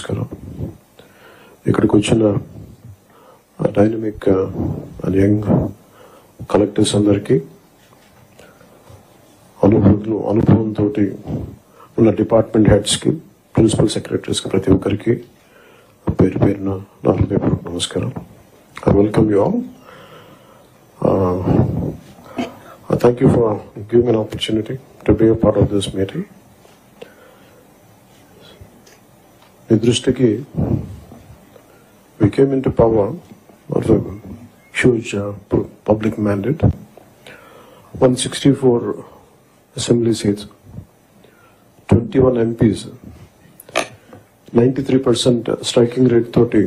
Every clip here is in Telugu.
నమస్కారం. ఇక్కడికి వచ్చిన డైనమిక్ అండ్ యంగ్ కలెక్టర్స్ అందరికీ, అనుభవంతో ఉన్న డిపార్ట్మెంట్ హెడ్స్కి, ప్రిన్సిపల్ సెక్రటరీస్కి, ప్రతి ఒక్కరికి పేరు పేరున నా హృదయపూర్వక నమస్కారం. I welcome you all. Thank you for giving me an opportunity to be a part of this meeting. మీ దృష్టికి, we came into power of a huge public mandate, 164 assembly seats, 21 MPs, 93% striking rate తోటి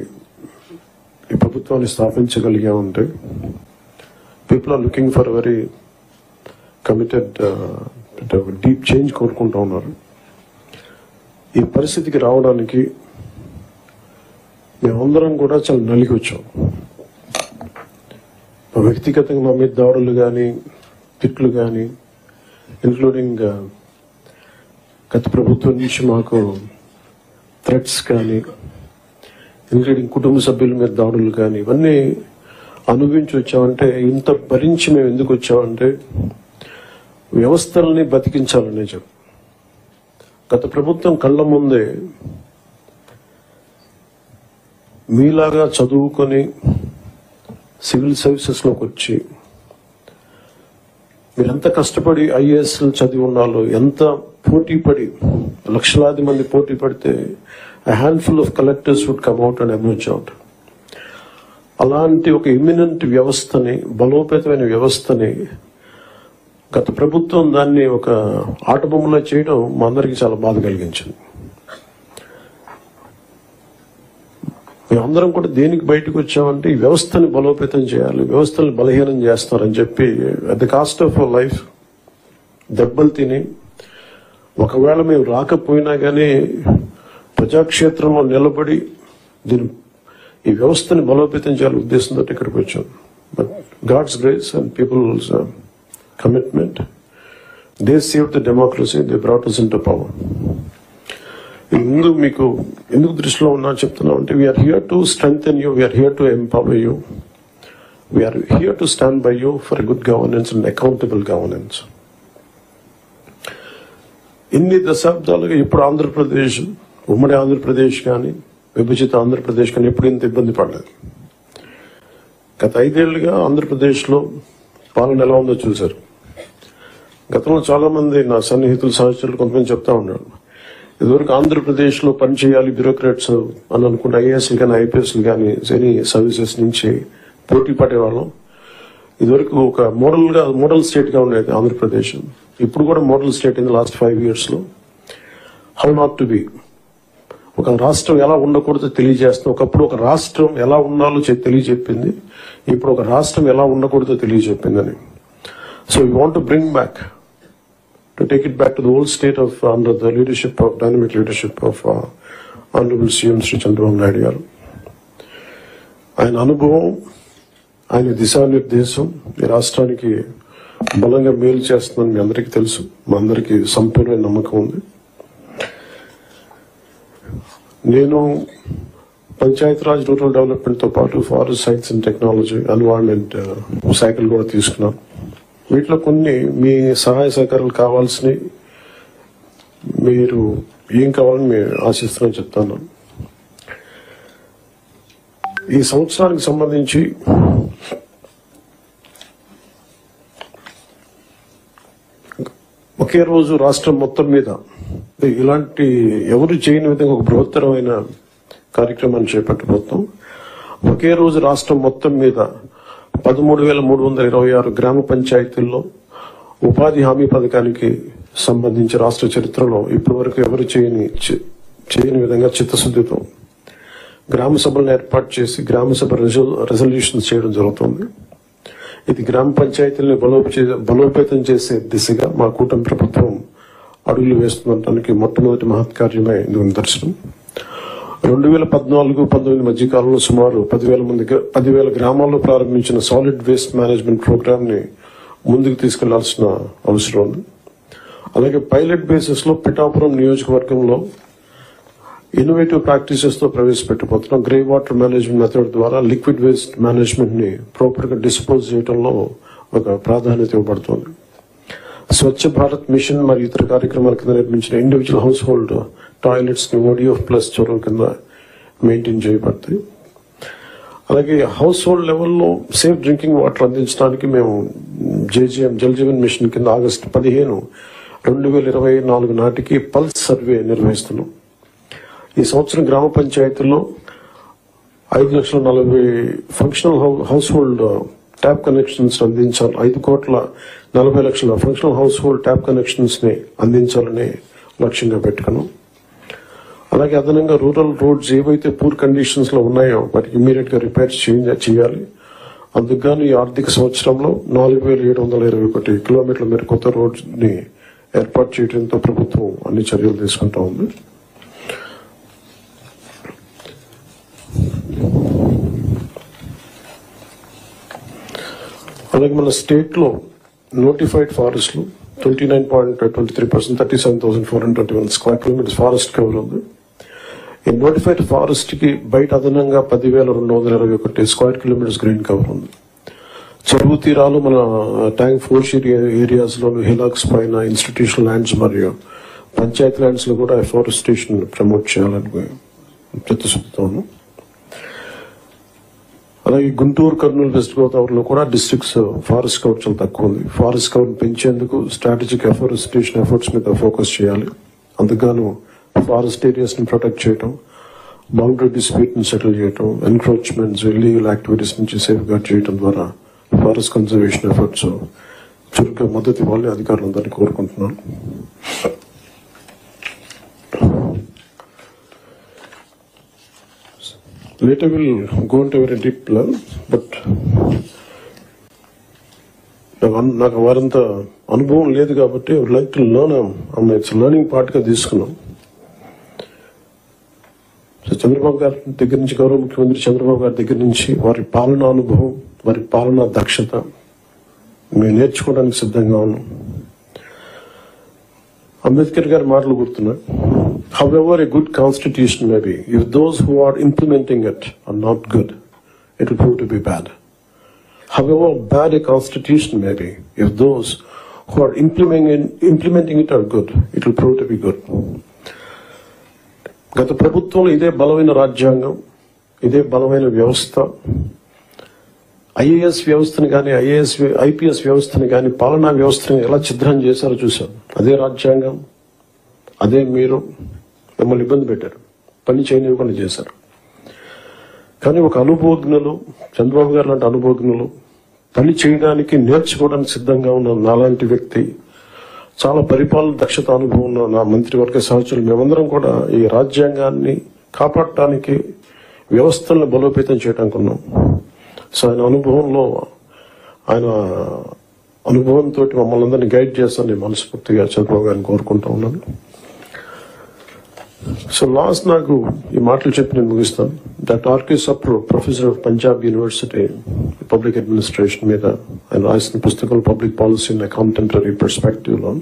ఈ ప్రభుత్వాన్ని స్థాపించగలిగా ఉంటే, people are looking for very committed deep change కోరుకుంటూ ఉన్నారు. ఈ పరిస్థితికి రావడానికి మేమందరం కూడా చాలా నలిగి వచ్చాం. వ్యక్తిగతంగా మా మీద దాడులు కానీ, తిట్లు కానీ, ఇంక్లూడింగ్ గత ప్రభుత్వం నుంచి మాకు థ్రెట్స్ కానీ, ఇంక్లూడింగ్ కుటుంబ సభ్యుల మీద దాడులు కానీ, ఇవన్నీ అనుభవించి వచ్చామంటే, ఇంత భరించి మేము ఎందుకు వచ్చామంటే వ్యవస్థల్ని బతికించాలనే చెప్పు. గత ప్రభుత్వం కళ్ళ ముందే మీలాగా చదువుకొని సివిల్ సర్వీసెస్లోకి వచ్చి మీరెంత కష్టపడి ఐఏఎస్లు చదివి ఉన్నాలో, ఎంత పోటీ పడి, లక్షలాది మంది పోటీ పడితే a handful of collectors would come out and emerge out. అలాంటి ఒక ఇమినెంట్ వ్యవస్థని, బలోపేతమైన వ్యవస్థని గత ప్రభుత్వం దాన్ని ఒక ఆటబొమ్మలో చేయడం మా అందరికీ చాలా బాధ కలిగించింది. మేమందరం కూడా దేనికి బయటకు వచ్చామంటే, ఈ వ్యవస్థని బలోపేతం చేయాలి, వ్యవస్థని బలహీనం చేస్తారని చెప్పి at the cost of life దెబ్బలు తిని, ఒకవేళ మేము రాకపోయినా కానీ ప్రజాక్షేత్రంలో నిలబడి ఈ వ్యవస్థని బలోపేతం చేయాలని ఉద్దేశంతో ఇక్కడికి వచ్చాం. But God's grace and people's commitment, they save the democracy, they brought us into power. ముందు మీకు ఎందుకు దృష్టిలో ఉన్నా చెప్తున్నా అంటే, we are here to strengthen you, we are here to empower you, we are here to stand by you for good governance and accountable governance. ఇన్ని దశాబ్దాలుగా ఇప్పుడు ఆంధ్రప్రదేశ్, ఉమ్మడి ఆంధ్రప్రదేశ్ కానీ, విభజిత ఆంధ్రప్రదేశ్ కానీ ఎప్పుడు ఇంత ఇబ్బంది పడలేదు. గత 5 ఏళ్లుగా ఆంధ్రప్రదేశ్లో పాలన ఎలా ఉందో చూశారు. గతంలో చాలా మంది నా సన్నిహితులు, సహచరులు కొంతమంది చెప్తా ఉన్నారు, ఇదివరకు ఆంధ్రప్రదేశ్లో పనిచేయాలి బ్యూరోక్రాట్స్ అని అనుకుంటే ఐఏఎస్లు కానీ, ఐపీఎస్లు కానీ, ఎనీ సర్వీసెస్ నుంచి పోటీ పడేవాళ్ళం. ఇదివరకు ఒక మోడల్ స్టేట్ గా ఉండేది ఆంధ్రప్రదేశ్. ఇప్పుడు కూడా model state in the last 5 years లో. హౌ నాట్ టు బి, ఒక రాష్ట్రం ఎలా ఉండకూడదో తెలియజేస్తుంది. ఒకప్పుడు ఒక రాష్ట్రం ఎలా ఉండాలో తెలియజెప్పింది, ఇప్పుడు ఒక రాష్ట్రం ఎలా ఉండకూడదో తెలియజెప్పిందని. So we want to bring back, to take it back to the old state of under the leadership of dynamic leadership of honourable CM Shri Chandrababu Naidu garu. ఆయన అనుభవం, ఆయన దిశానిర్దేశం ఈ రాష్ట్రానికి బలంగా మేలు చేస్తుందని మీ అందరికీ తెలుసు, మా అందరికీ సంపూర్ణ నమ్మకం ఉంది. నేను పంచాయతీరాజ్, రూరల్ డెవలప్మెంట్ తో పాటు forest science and technology, environment శాఖలు కూడా తీసుకున్నాను. వీటిలో కొన్ని మీ సహాయ సహకారాలు కావాల్సినవి, మీరు ఏం కావాలని మేము ఆశిస్తున్నాం చెప్తాను. ఈ సంవత్సరానికి సంబంధించి ఒకే రోజు రాష్ట్రం మొత్తం మీద ఇలాంటి ఎవరు చేయని విధంగా ఒక బృహత్తరమైన కార్యక్రమాన్ని చేపట్టబోతాం. ఒకే రోజు రాష్ట్రం మొత్తం మీద 13,326 గ్రామ పంచాయతీల్లో ఉపాధి హామీ పథకానికి సంబంధించి రాష్ట్ర చరిత్రలో ఇప్పటి వరకు ఎవరు చేయని విధంగా చిత్తశుద్ధితో గ్రామ సభలను ఏర్పాటు చేసి గ్రామ సభ రెజల్యూషన్స్ చేయడం జరుగుతుంది. ఇది గ్రామ పంచాయతీలను బలోపేతం చేసే దిశగా మా కూటమి ప్రభుత్వం అడుగులు వేస్తుండటానికి మొట్టమొదటి మహత్కార్యమే ఇందుకు నిదర్శనం. 2014-19 మధ్యకాలంలో సుమారు 10,000 గ్రామాల్లో ప్రారంభించిన సాలిడ్ వేస్ట్ మేనేజ్మెంట్ ప్రోగ్రామ్ ని ముందుకు తీసుకెళ్లాల్సిన అవసరం ఉంది. అలాగే పైలట్ బేసిస్ లో పిఠాపురం నియోజకవర్గంలో ఇన్నోవేటివ్ ప్రాక్టీసెస్ తో ప్రవేశపెట్టబోతున్నాం. గ్రే వాటర్ మేనేజ్మెంట్ మెథడ్ ద్వారా లిక్విడ్ వేస్ట్ మేనేజ్మెంట్ ని ప్రాపర్ గా డిస్పోజ్ చేయడంలో ఒక ప్రాధాన్యత ఇవ్వబడుతుంది. స్వచ్ఛ భారత్ మిషన్ మరియు ఇతర కార్యక్రమాల కింద నిర్మించిన ఇండివిజువల్ హౌస్ హోల్డ్ టాయిలెట్స్ ని ODF+ చొరవ కింద మెయింటైన్ చేయబడతాయి. అలాగే హౌస్ హోల్డ్ లెవెల్లో సేఫ్ డ్రింకింగ్ వాటర్ అందించడానికి మేము JJM జల్ జీవన్ మిషన్ కింద ఆగస్టు 15, 2024 నాటికి పల్స్ సర్వే నిర్వహిస్తున్నాం. ఈ సంవత్సరం గ్రామ పంచాయతీల్లో 5,40,000 functional house hold tap connections అందించాలి. 5,40,00,000 functional house hold tap connections ని అందించాలని లక్ష్యంగా పెట్టుకున్నాం. అలాగే అదనంగా రూరల్ రోడ్స్ ఏవైతే పూర్ కండిషన్స్ లో ఉన్నాయో వాటికి ఇమీడియట్ గా రిపేర్ చేయాలి. అందుకు ఈ ఆర్థిక సంవత్సరంలో 4,721 కిలోమీటర్ల మేర కొత్త రోడ్స్ ని ఏర్పాటు చేయడంతో ప్రభుత్వం అన్ని చర్యలు తీసుకుంటా ఉంది. అలాగే మన స్టేట్ లో నోటిఫైడ్ ఫారెస్ట్లు 29.23%, 37,421 స్క్వేర్ కిలోమీటర్స్ ఫారెస్ట్ కవర్ ఉంది. ఈ నోటిఫైడ్ ఫారెస్ట్ కి బయట అదనంగా 10,221 స్క్వేర్ కిలోమీటర్స్ గ్రీన్ కవర్ ఉంది. చెరువు తీరాలు మన ట్యాంక్ ఫోర్స్ ఏరియాస్ లో హిలాక్స్ పైన ఇన్స్టిట్యూషనల్ ల్యాండ్స్ మరియు పంచాయతీ ల్యాండ్స్ లో కూడా ఎఫారెస్టేషన్ ప్రమోట్ చేయాలని చిత్తశుద్ధితో ఉన్నాం. అలాగే గుంటూరు, కర్నూలు, వెస్ట్ గోదావరిలో కూడా డిస్ట్రిక్ట్స్ ఫారెస్ట్ కవర్ చాలా తక్కువ ఉంది. ఫారెస్ట్ కవర్ పెంచేందుకు స్ట్రాటజిక్ ఎఫారెస్టేషన్ ఎఫర్ట్స్ మీద ఫోకస్ చేయాలి. అందుకు ఫారెస్ట్ ఏరియాస్ ని ప్రొటెక్ట్ చేయడం, బౌండరీ డిస్ప్యూట్ ని సెటిల్ చేయడం, ఎన్క్రోచ్మెంట్స్, ఇల్లీగల్ యాక్టివిటీస్ నుంచి సేఫ్ గార్డ్ చేయడం ద్వారా ఫారెస్ట్ కన్జర్వేషన్ ఎఫర్ట్స్ చురుగ్గా మద్దతు ఇవ్వాలని అధికారులందరినీ కోరుకుంటున్నాను. Later we'll go into a very deep level, but నాకు వారంత అనుభవం లేదు కాబట్టి I would like to learn. It's learning part గా తీసుకున్నాం. చంద్రబాబు గారి దగ్గర నుంచి, గౌరవ ముఖ్యమంత్రి చంద్రబాబు గారి దగ్గర నుంచి వారి పాలనా అనుభవం, వారి పాలనా దక్షత మేము నేర్చుకోవడానికి సిద్ధంగా ఉన్నాం. అంబేద్కర్ గారి మాటలు గుర్తున్నాయి. However a good constitution may be, if those who are implementing it are not good, it will prove to be bad. However bad a constitution may be, if those who are implementing it are good, it will prove to be good. గత ప్రభుత్వంలో ఇదే బలమైన రాజ్యాంగం, ఇదే బలమైన వ్యవస్థ, IAS వ్యవస్థని కానీ IPS వ్యవస్థని కానీ పాలనా వ్యవస్థని ఎలా ఛిద్రం చేశారో చూశాం. అదే రాజ్యాంగం, అదే మీరు మిమ్మల్ని ఇబ్బంది పెట్టారు, పని చేయనివ్వకుండా చేశారు. కానీ ఒక అనుభవజ్ఞులు, చంద్రబాబు గారు లాంటి అనుభవజ్ఞులు, పని చేయడానికి నేర్చుకోవడానికి సిద్ధంగా ఉన్న నాలాంటి వ్యక్తి, చాలా పరిపాలన దక్షత అనుభవం ఉన్న నా మంత్రివర్గ సహచరులు, మేమందరం కూడా ఈ రాజ్యాంగాన్ని కాపాడటానికి, వ్యవస్థలను బలోపేతం చేయడానికి ఉన్నాం. సో ఆయన అనుభవంతో మమ్మల్ని అందరినీ గైడ్ చేస్తానని మనస్ఫూర్తిగా చంద్రబాబు గారిని కోరుకుంటా ఉన్నాను. సో లాస్ట్ నాకు ఈ మాటలు చెప్పి నేను ముగిస్తాను. Doctor R.K. Sapro, professor of Punjab university public administration మీద ఆయన రాసిన పుస్తకం public policy in a contemporary perspective లో